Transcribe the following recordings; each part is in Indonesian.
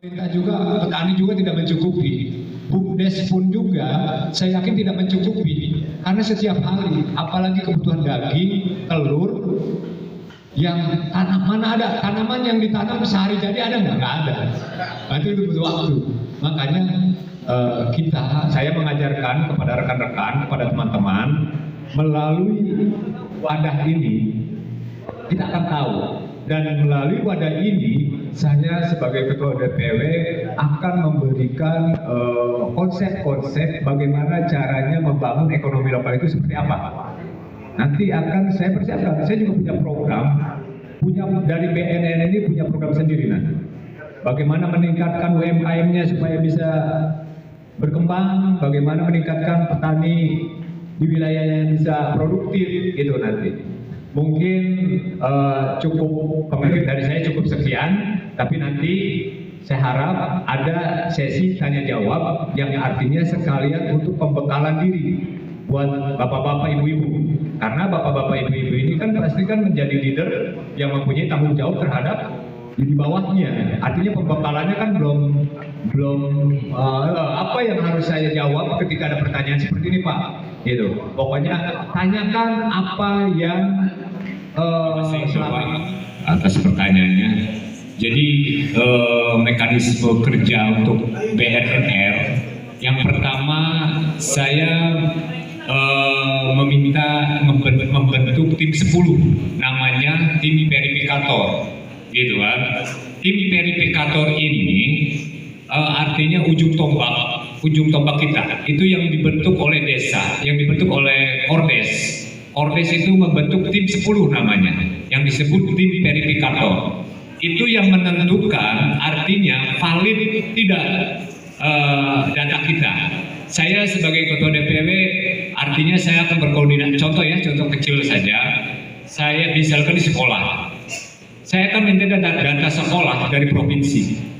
Pemerintah juga, petani juga tidak mencukupi. BUMDes pun juga saya yakin tidak mencukupi. Karena setiap hari, apalagi kebutuhan daging, telur, yang mana ada tanaman yang ditanam sehari jadi ada nggak? Nggak ada. Nanti itu butuh waktu. Makanya saya mengajarkan kepada rekan-rekan, kepada teman-teman, melalui wadah ini kita akan tahu. Dan melalui wadah ini, saya sebagai Ketua DPW akan memberikan konsep-konsep bagaimana caranya membangun ekonomi lokal itu seperti apa. Nanti akan saya persiapkan, saya juga punya program, dari BNN ini punya program sendiri nanti. Bagaimana meningkatkan UMKM-nya supaya bisa berkembang, bagaimana meningkatkan petani di wilayahnya bisa produktif, gitu nanti. Mungkin cukup dari saya cukup sekian, tapi nanti saya harap ada sesi tanya jawab yang artinya sekalian untuk pembekalan diri buat bapak-bapak ibu-ibu. Karena bapak-bapak ibu-ibu ini kan pasti kan menjadi leader yang mempunyai tanggung jawab terhadap di bawahnya. Artinya pembekalannya kan belum apa yang harus saya jawab ketika ada pertanyaan seperti ini, Pak. Gitu. Pokoknya tanyakan apa yang atas pertanyaannya. Jadi mekanisme kerja untuk BNR yang pertama saya meminta membentuk tim 10 namanya tim verifikator gitu kan. Tim verifikator ini artinya ujung tombak kita itu yang dibentuk oleh desa, yang dibentuk oleh Ordes. Ordes itu membentuk tim 10 namanya, yang disebut tim verifikator. Itu yang menentukan artinya valid tidak data kita. Saya sebagai Ketua DPW artinya saya akan berkoordinasi. Contoh kecil saja. Saya misalkan di sekolah, saya akan minta data sekolah dari provinsi.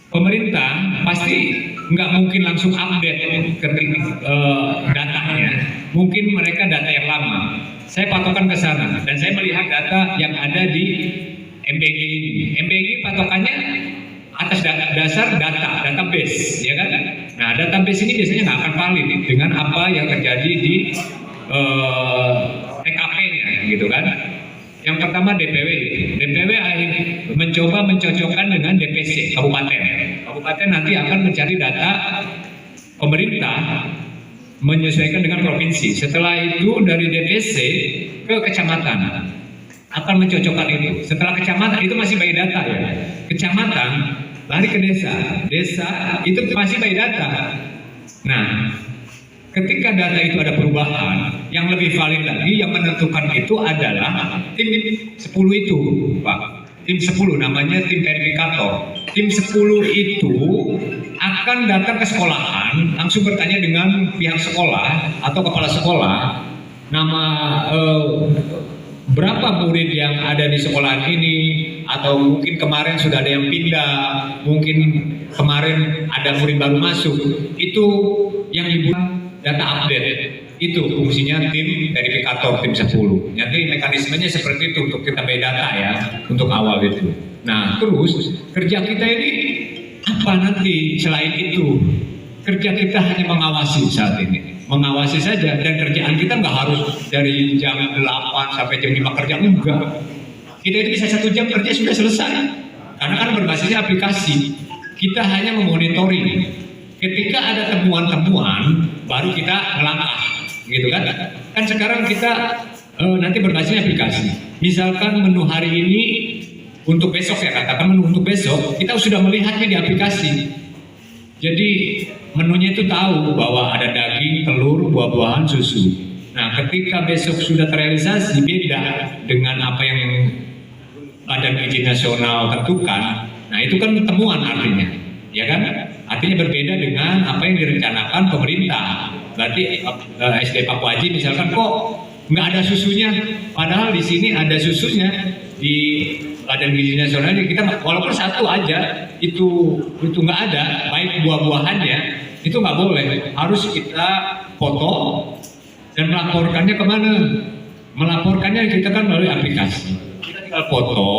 Pemerintah pasti nggak mungkin langsung update datanya. Mungkin mereka data yang lama. Saya patokan ke sana dan saya melihat data yang ada di MBG ini. MBG patokannya atas dasar database, ya kan? Nah, database ini biasanya nggak akan valid dengan apa yang terjadi di TKP-nya, gitu kan? Yang pertama DPW mencoba mencocokkan dengan DPC kabupaten. Kabupaten nanti akan mencari data pemerintah menyesuaikan dengan provinsi. Setelah itu dari DPC ke kecamatan akan mencocokkan itu. Setelah kecamatan itu masih by data ya. Kecamatan lari ke desa. Desa itu masih by data. Nah, ketika data itu ada perubahan, yang lebih valid lagi yang menentukan itu adalah tim 10 itu, Pak. Tim 10 namanya tim verifikator. Tim 10 itu akan datang ke sekolahan, langsung bertanya dengan pihak sekolah atau kepala sekolah, nama berapa murid yang ada di sekolahan ini, atau mungkin kemarin sudah ada yang pindah, mungkin kemarin ada murid baru masuk. Itu yang dibuat data update. Itu fungsinya tim verifikator, tim 10. Jadi mekanismenya seperti itu untuk kita beda data ya, untuk awal itu. Nah, terus kerja kita ini apa nanti selain itu? Kerja kita hanya mengawasi saat ini. Mengawasi saja, dan kerjaan kita nggak harus dari jam 8 sampai jam 5 kerja, enggak. Kita itu bisa 1 jam kerja sudah selesai. Karena kan berbasisnya aplikasi. Kita hanya memonitoring. Ketika ada temuan-temuan, baru kita melangkah, gitu kan? Kan sekarang kita nanti berbasisnya aplikasi. Misalkan menu hari ini untuk besok ya, katakan menu untuk besok, kita sudah melihatnya di aplikasi. Jadi menunya itu tahu bahwa ada daging, telur, buah-buahan, susu. Nah, ketika besok sudah terrealisasi beda dengan apa yang Badan Gizi Nasional tentukan, nah itu kan temuan artinya, ya kan? Artinya berbeda dengan apa yang direncanakan pemerintah. Berarti SD Pak Waji misalkan kok nggak ada susunya, padahal di sini ada susunya di Badan Gizi Nasional. Kita walaupun satu aja itu nggak ada, baik buah-buahannya itu nggak boleh, harus kita foto dan melaporkannya kemana? Melaporkannya kita kan melalui aplikasi. Kita tinggal foto,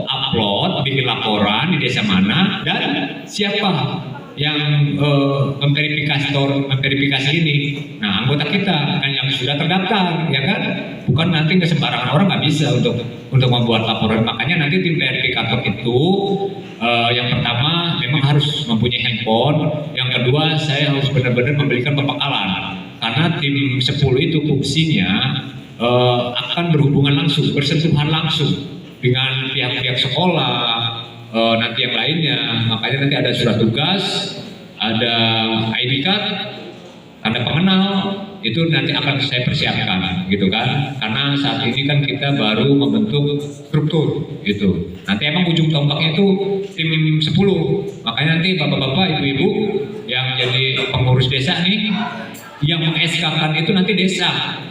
upload, bikin laporan di desa mana dan siapa yang memverifikasi ini. Nah, anggota kita kan yang sudah terdaftar, ya kan? Bukan nanti ke sembarangan orang, nggak bisa untuk membuat laporan. Makanya nanti tim verifikator itu yang pertama memang harus mempunyai handphone. Yang kedua, saya harus benar-benar memberikan pembekalan karena tim 10 itu fungsinya akan berhubungan langsung, bersentuhan langsung dengan pihak-pihak sekolah, nanti yang lainnya. Makanya nanti ada surat tugas, ada ID card, tanda pengenal, itu nanti akan saya persiapkan gitu kan, karena saat ini kan kita baru membentuk struktur gitu. Nanti emang ujung tombaknya itu tim 10, makanya nanti bapak-bapak, ibu-ibu yang jadi pengurus desa nih, yang meng-SK-kan itu nanti desa.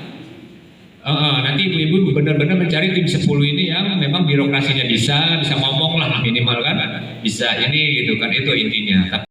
Nanti ibu-ibu benar-benar mencari tim 10 ini yang memang birokrasinya bisa ngomong lah minimal kan, bisa ini gitu kan, itu intinya.